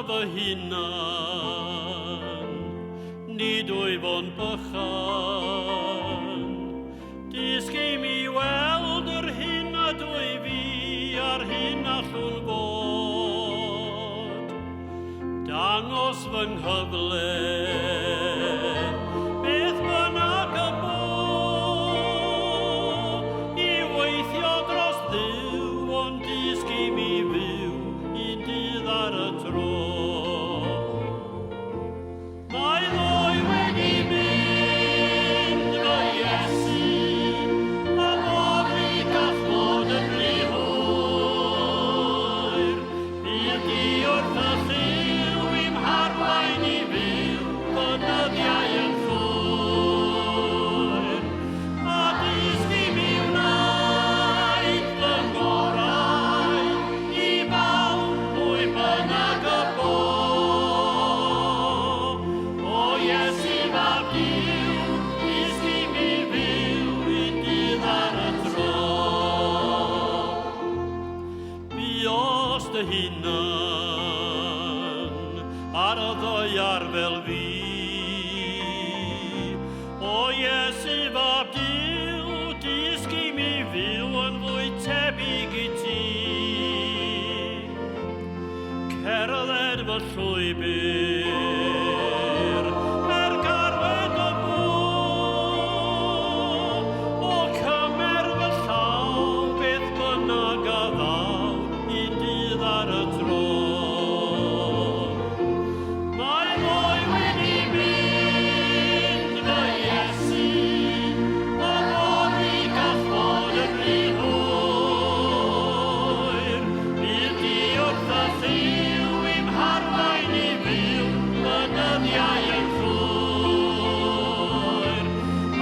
fy hunan, nid wyf o'n bychan. Dysgu mi weld yr hyn a dwy fi a'r hyn allwn fod. Dangos fy nghyfle, beth bynnag y bo, i weithio dros Dduw, ond dysgu mi fyw un dydd ar y tro. Mae ddoi wedi mynd, fy Iesu, a fory gall fod yn rhy hwyr. Bydd di wrth y lliw i'm harwain i fyw, bynyddiau yn llwyr. A dysgu mi wneud fy ngorau i bawb pwy bynnag y bo. O Iesu fab Duw, dysgu mi fyw un dydd ar y tro. Buos dy hunan ar y ddaear fel fi. O Iesu fab Duw, dysgu mi fyw yn fwy tebyg i ti. Cerdded fy llwybr, garwed y bw, o cymer fy llaw, beth bynnag a ddaw, un dydd ar y tro. Mae ddoi wedi mynd, fy Iesu, a fory gall fod yn rhy hwyr. Bydd di wrth y lliw i'm harwain i fyw, bynyddiau yn llwyr.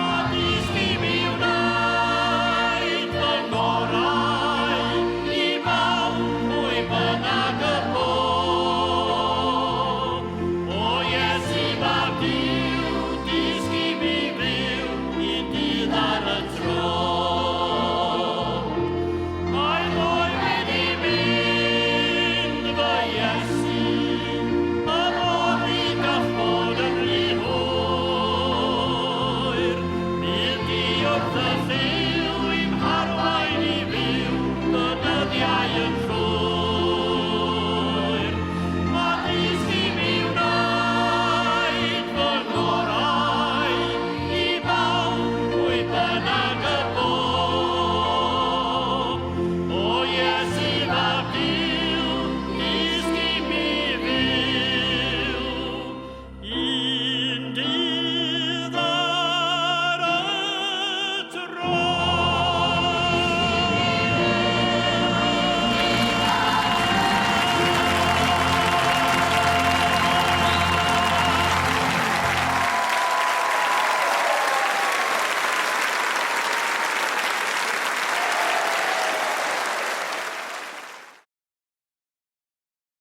A dysgu mi wneud fy ngorau i bawb pwy bynnag y bo. O Iesu fab Duw, dysgu mi fyw un dydd ar y tro. Mae ddoi wedi mynd, fy Iesu, a fory gall fod yn rhy hwyr. Bydd di wrth y lliw